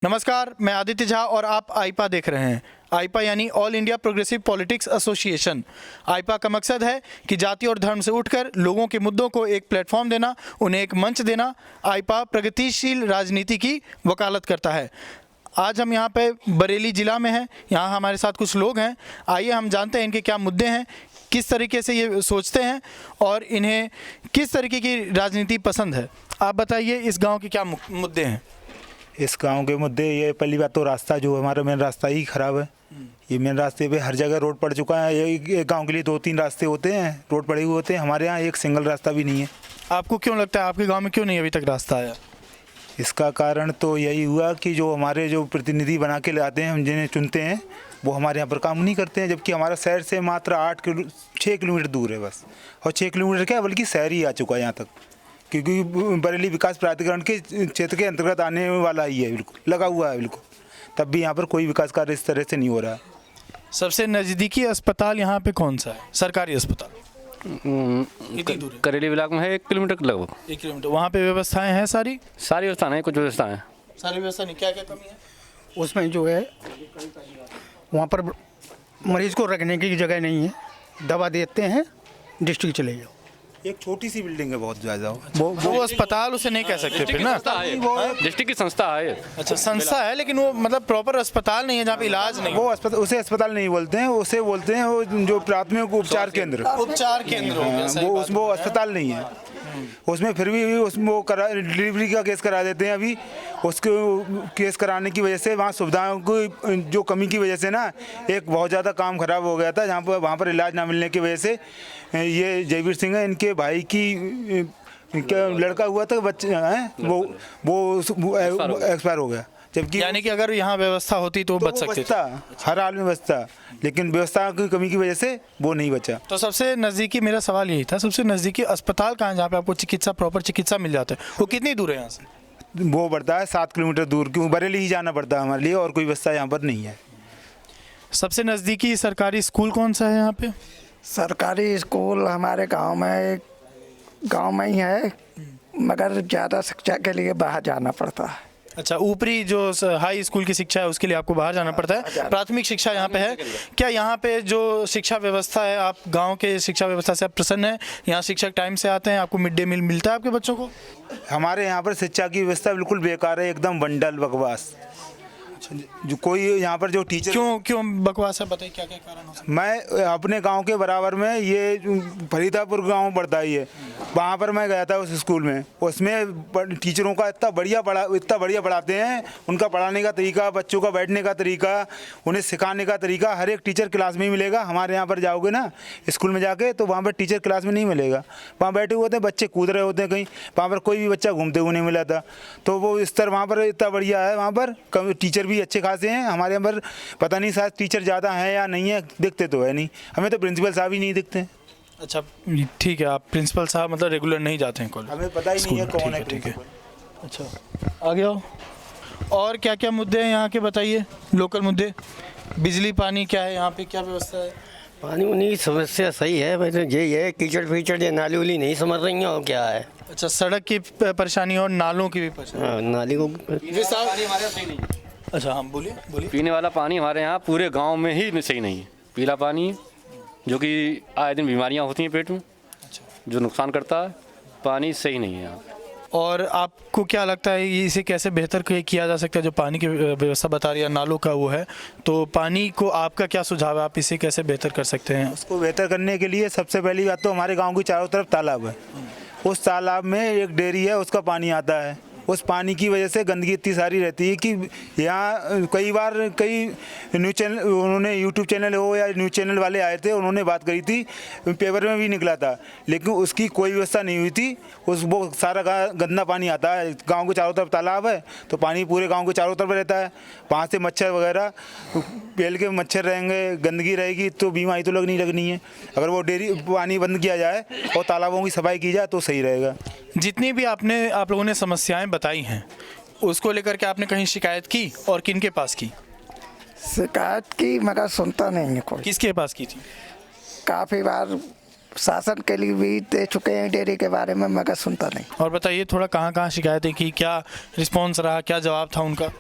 नमस्कार, मैं आदित्य झा और आप आईपा देख रहे हैं। आईपा यानी all India progressive politics association. AIPA का मकसद है कि जाति और धर्म से उठकर लोगों के मुद्दों को एक प्लेटफॉर्म देना, उन्हें एक मंच देना। आईपा प्रगतिशील राजनीति की वकालत करता है। आज हम यहाँ पे बरेली ज़िला में हैं। यहाँ हमारे साथ कुछ लोग हैं। आइए हम जानते हैं इनके क्या मुद्दे हैं, किस तरीके से ये सोचते हैं और इन्हें किस तरीके की राजनीति पसंद है। आप बताइए, इस गाँव के क्या मुद्दे हैं? इस गांव के मुद्दे ये पहली बात तो रास्ता जो हमारा मेन रास्ता ही ख़राब है। ये मेन रास्ते पे हर जगह रोड पड़ चुका है। एक गांव के लिए 2-3 रास्ते होते हैं, रोड पड़े हुए होते हैं। हमारे यहाँ एक सिंगल रास्ता भी नहीं है। आपको क्यों लगता है आपके गांव में क्यों नहीं अभी तक रास्ता आया? इसका कारण तो यही हुआ कि जो हमारे जो प्रतिनिधि बना के लाते हैं, हम जिन्हें चुनते हैं, वो हमारे यहाँ पर काम नहीं करते हैं। जबकि हमारा शहर से मात्र 6 किलोमीटर दूर है बस। और 6 किलोमीटर क्या, बल्कि शहर ही आ चुका है यहाँ तक, क्योंकि बरेली विकास प्राधिकरण के क्षेत्र के अंतर्गत आने वाला ही है, बिल्कुल लगा हुआ है बिल्कुल। तब भी यहाँ पर कोई विकास कार्य इस तरह से नहीं हो रहा है। सबसे नज़दीकी अस्पताल यहाँ पे कौन सा है? सरकारी अस्पताल कितनी दूर है? करेली ब्लॉक में है 1 किलोमीटर के लगभग। 1 किलोमीटर। वहाँ पे व्यवस्थाएं हैं सारी व्यवस्था नहीं, कुछ व्यवस्था है। सारी व्यवस्था नहीं, क्या क्या कमी है उसमें? जो है वहाँ पर मरीज़ को रखने की जगह नहीं है। दवा देते हैं, डिस्ट्रिक्ट चले जाओ। एक छोटी सी बिल्डिंग है बहुत ज़्यादा। वो अस्पताल उसे नहीं कह सकते फिर ना। डिस्ट्रिक्ट की संस्था है। अच्छा, संस्था है, लेकिन वो मतलब प्रॉपर अस्पताल नहीं है जहाँ पे इलाज नहीं। वो उसे अस्पताल नहीं बोलते हैं, उसे बोलते हैं वो जो प्राथमिक उपचार केंद्र। उपचार केंद्र हो गया, सही बात। वो अस्पताल नहीं है। उसमें फिर भी उसमें वो डिलीवरी का केस करा देते हैं। अभी उसको केस कराने की वजह से वहाँ सुविधाओं की जो कमी की वजह से ना एक बहुत ज़्यादा काम खराब हो गया था, जहाँ पर वहाँ पर इलाज ना मिलने की वजह से ये जयवीर सिंह है, इनके भाई की क्या लड़का हुआ था, बच्चे हैं, वो एक्सपायर हो गया। जबकि यानी कि अगर यहाँ व्यवस्था होती तो बच सकते थे। हर हाल में बचता, लेकिन व्यवस्था की कमी की वजह से वो नहीं बचा। तो सबसे नज़दीकी, मेरा सवाल यही था, सबसे नज़दीकी अस्पताल कहाँ है जहाँ पे आपको चिकित्सा, प्रॉपर चिकित्सा मिल जाता है? वो कितनी दूर है यहाँ से? वो पड़ता है 7 किलोमीटर दूर, क्यों बरेली ही जाना पड़ता है हमारे लिए, और कोई व्यवस्था यहाँ पर नहीं है। सबसे नज़दीकी सरकारी स्कूल कौन सा है यहाँ पे? सरकारी स्कूल हमारे गांव में ही है, मगर ज़्यादा शिक्षा के लिए बाहर जाना पड़ता है। अच्छा, ऊपरी जो हाई स्कूल की शिक्षा है उसके लिए आपको बाहर जाना पड़ता है। प्राथमिक शिक्षा यहाँ पे है। क्या यहाँ पे जो शिक्षा व्यवस्था है, आप गांव के शिक्षा व्यवस्था से आप प्रसन्न हैं? यहाँ शिक्षक टाइम से आते हैं? आपको मिड डे मील मिलता है आपके बच्चों को? हमारे यहाँ पर शिक्षा की व्यवस्था बिल्कुल बेकार है, एकदम बंडल बकवास। जो कोई यहाँ पर जो टीचर क्यों बकवास है, बताइए क्या क्या कारण हो सकता है? मैं अपने गांव के बराबर में ये फरीदापुर गांव पड़ता ही है, वहाँ पर मैं गया था उस स्कूल में। उसमें टीचरों का इतना बढ़िया पढ़ाते हैं। उनका पढ़ाने का तरीका, बच्चों का बैठने का तरीका, उन्हें सिखाने का तरीका हर एक टीचर क्लास में ही मिलेगा। हमारे यहाँ पर जाओगे ना स्कूल में जाके, तो वहाँ पर टीचर क्लास में नहीं मिलेगा। वहाँ बैठे हुए होते हैं बच्चे, कूद रहे होते हैं कहीं, वहाँ पर कोई भी बच्चा घूमते हुए नहीं मिला था। तो वो स्तर वहाँ पर इतना बढ़िया है। वहाँ पर टीचर भी अच्छे खासे हैं। हमारे यहाँ पर पता नहीं शायद टीचर ज़्यादा हैं या नहीं है, दिखते तो है नहीं। हमें तो प्रिंसिपल साहब ही नहीं दिखते। अच्छा ठीक है, आप प्रिंसिपल साहब मतलब रेगुलर नहीं जाते हैं कॉलेज? हमें पता ही नहीं है कौन है ठीक है। अच्छा, आगे आओ। और क्या क्या मुद्दे हैं यहाँ के, बताइए लोकल मुद्दे। बिजली पानी क्या है यहाँ पे, क्या व्यवस्था है? पानी उन्हीं की समस्या सही है, वैसे यही है, कीचड़ फीचड़, ये नाली उली नहीं समझ रही हैं और क्या है। अच्छा, सड़क की परेशानी और नालों की भी परेशानी। हाँ, नाली को अच्छा, हम बोलिए। पीने वाला पानी हमारे यहाँ पूरे गांव में ही सही नहीं है। पीला पानी है, जो कि आए दिन बीमारियाँ होती हैं पेट में, जो नुकसान करता है। पानी सही नहीं है यहाँ। और आपको क्या लगता है इसे कैसे बेहतर किया जा सकता है? जो पानी की व्यवस्था बता रही है, नालों का वो है, तो पानी को आपका क्या सुझाव है? आप इसे कैसे बेहतर कर सकते हैं? उसको बेहतर करने के लिए सबसे पहली बात तो हमारे गांव की चारों तरफ तालाब है। उस तालाब में एक डेयरी है, उसका पानी आता है। उस पानी की वजह से गंदगी इतनी सारी रहती है कि यहाँ कई बार कई न्यूज़ चैनल, उन्होंने यूट्यूब चैनल हो या न्यूज़ चैनल वाले आए थे, उन्होंने बात करी थी, पेपर में भी निकला था, लेकिन उसकी कोई व्यवस्था नहीं हुई थी। वो सारा गंदा पानी आता है। गांव के चारों तरफ तालाब है, तो पानी पूरे गांव के चारों तरफ रहता है। वहाँ से मच्छर वगैरह पेल के मच्छर रहेंगे, गंदगी रहेगी, तो बीमारी तो लगनी है। अगर वो डेयरी पानी बंद किया जाए और तालाबों की सफाई की जाए तो सही रहेगा। जितनी भी आप लोगों ने समस्याएं बताई हैं, उसको लेकर के आपने कहीं शिकायत की और किन के पास की? शिकायत की, मगर सुनता नहीं है कोई। किसके पास की थी? काफ़ी बार शासन के लिए भी दे चुके हैं डेयरी के बारे में, मगर सुनता नहीं। और बताइए थोड़ा कहाँ कहाँ शिकायतें की, क्या रिस्पॉन्स रहा, क्या जवाब था उनका?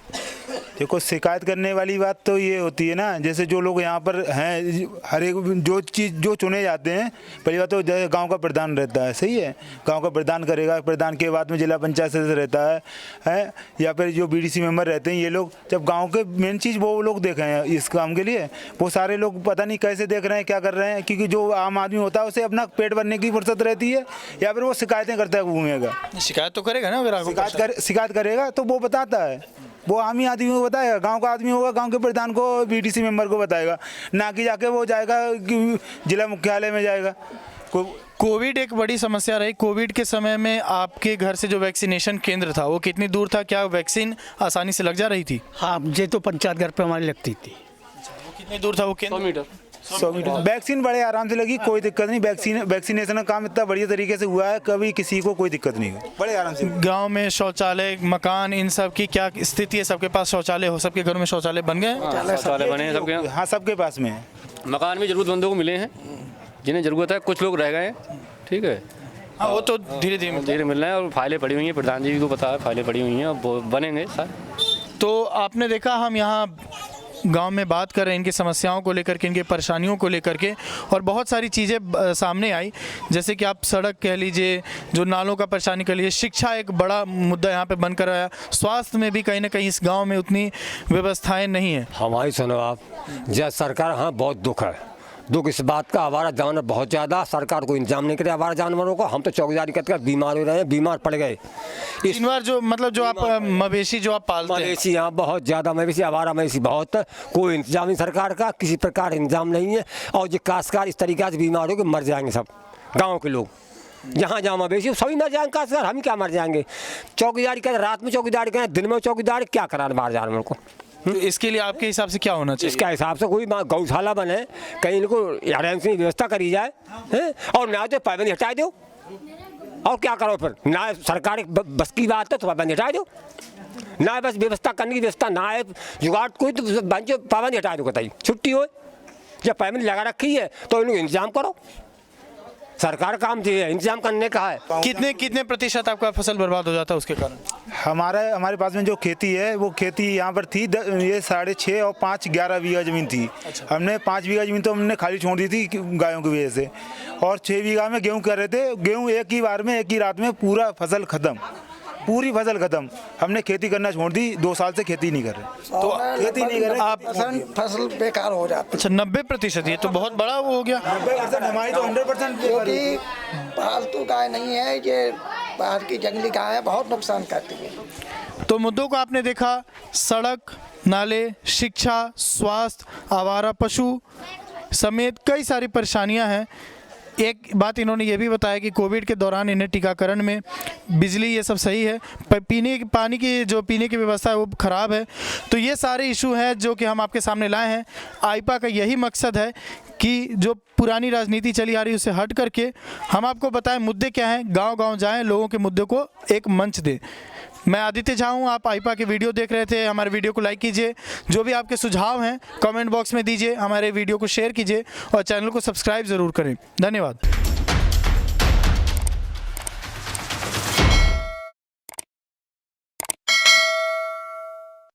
देखो, शिकायत करने वाली बात तो ये होती है ना, जैसे जो लोग यहाँ पर हैं, हर एक जो चीज़ जो चुने जाते हैं, पहली बात तो जैसे गांव का प्रधान रहता है, सही है, गांव का प्रधान करेगा, प्रधान के बाद में जिला पंचायत सदस्य रहता है या फिर जो बीडीसी मेंबर रहते हैं, ये लोग जब गांव के मेन चीज़ वो लोग देख रहे हैं इस काम के लिए, वो सारे लोग पता नहीं कैसे देख रहे हैं, क्या कर रहे हैं, क्योंकि जो आम आदमी होता है उसे अपना पेट भरने की फुर्सत रहती है, या फिर वो शिकायतें करता है घूमेगा। शिकायत तो करेगा ना, अगर आपको शिकायत करेगा तो वो बताता है, वो आम ही आदमी को बताएगा, गांव का आदमी होगा, गांव के प्रधान को, बीडीसी मेंबर को बताएगा, ना कि जाके वो जाएगा जिला मुख्यालय में जाएगा। कोविड एक बड़ी समस्या रही। कोविड के समय में आपके घर से जो वैक्सीनेशन केंद्र था वो कितनी दूर था? क्या वैक्सीन आसानी से लग जा रही थी? हाँ, ये तो पंचायत घर पे हमारी लगती थी। कितनी दूर था वो केंद्र? 100 मीटर। वैक्सीन बड़े आराम से लगी, कोई दिक्कत नहीं। वैक्सीनेशन का काम इतना बढ़िया तरीके से हुआ है, कभी किसी को कोई दिक्कत नहीं हुई, बड़े आराम से। गांव में शौचालय, मकान, इन सब की क्या स्थिति है? सबके पास शौचालय हो? सबके घरों में शौचालय बन गए? शौचालय बने हैं सबके यहाँ। हाँ, सबके पास में है। मकान भी जरूरतमंदों को मिले हैं, जिन्हें ज़रूरत है, कुछ लोग रह गए हैं, ठीक है। हाँ, वो तो धीरे धीरे मिल रहे हैं और फाइलें पड़ी हुई हैं, प्रधान जी को पता है, फाइलें पड़ी हुई हैं, और बनेंगे सर। तो आपने देखा, हम यहाँ गांव में बात कर रहे हैं इनकी समस्याओं को लेकर के, इनकी परेशानियों को लेकर के, और बहुत सारी चीज़ें सामने आई, जैसे कि आप सड़क कह लीजिए, जो नालों का परेशानी कह लीजिए, शिक्षा एक बड़ा मुद्दा यहाँ पे बनकर आया, स्वास्थ्य में भी कहीं ना कहीं इस गांव में उतनी व्यवस्थाएं नहीं है। हमारी सुनो आप, जय सरकार, हाँ बहुत दुख है, दुख इस बात का, आवारा जानवर बहुत ज़्यादा, सरकार को इंतजाम नहीं करे आवारा जानवरों को। हम तो चौकीदारी करके बीमार हो रहे हैं, बीमार पड़ गए इस बार जो मतलब जो आप मवेशी जो आप पालते हैं, मवेशी यहाँ बहुत ज़्यादा मवेशी, आवारा मवेशी बहुत, कोई इंतजाम नहीं सरकार का, किसी प्रकार इंतजाम नहीं है। और ये काश्तकार इस तरीके से बीमार हो के मर जाएंगे सब गाँव के लोग, जहाँ जहाँ मवेशी सभी मर जाएंगे काश्तकार, हम क्या मर जाएंगे। चौकीदारी करें, रात में चौकीदारी करें, दिन में चौकीदारी, क्या कराना बाहर जानवरों को। तो इसके लिए आपके हिसाब से क्या होना चाहिए? इसका हिसाब से कोई गौशाला बने, कहीं इनको आराम से व्यवस्था करी जाए, हैं? और ना तो पाबंदी हटा दो, और क्या करो फिर, ना सरकार बस की बात है तो पाबंदी हटा दो, ना बस व्यवस्था करने की व्यवस्था ना है, जुगाड़ कोई तो पाबंदी हटा दो, बताइए छुट्टी हो, जब पाबंदी लगा रखी है तो इनको इंतजाम करो, सरकार काम चाहिए इंतजाम करने का है। कितने प्रतिशत आपका फसल बर्बाद हो जाता है उसके कारण? हमारे पास में जो खेती है, वो खेती यहाँ पर थी ये 6.5 और 5 11 बीघा ज़मीन थी। हमने 5 बीघा ज़मीन तो हमने खाली छोड़ दी थी गायों की वजह से, और 6 बीघा में गेहूँ कर रहे थे। गेहूँ एक ही बार में, एक ही रात में पूरा फसल खत्म, पूरी फसल खत्म। हमने खेती करना छोड़ दी, 2 साल से खेती नहीं कर रहे। तो खेती नहीं कर रहे, आप फसल बेकार हो जाती। अच्छा, 90%, ये तो बहुत बड़ा वो हो गया। 90%, हमारी तो 100%, क्योंकि पालतू गाय नहीं है, ये बाहर की जंगली गाय है, बहुत नुकसान करती है। तो मुद्दों को आपने देखा, सड़क, नाले, शिक्षा, स्वास्थ्य, आवारा पशु समेत कई सारी परेशानियां हैं। एक बात इन्होंने ये भी बताया कि कोविड के दौरान इन्हें टीकाकरण में बिजली ये सब सही है, पानी की जो पीने की व्यवस्था है वो ख़राब है। तो ये सारे इशू हैं जो कि हम आपके सामने लाए हैं। आईपा का यही मकसद है कि जो पुरानी राजनीति चली आ रही है उससे हट करके हम आपको बताएं मुद्दे क्या हैं, गांव-गांव जाएं, लोगों के मुद्दों को एक मंच दें। मैं आदित्य झा हूँ, आप आईपा के वीडियो देख रहे थे। हमारे वीडियो को लाइक कीजिए, जो भी आपके सुझाव हैं कमेंट बॉक्स में दीजिए, हमारे वीडियो को शेयर कीजिए और चैनल को सब्सक्राइब ज़रूर करें। धन्यवाद।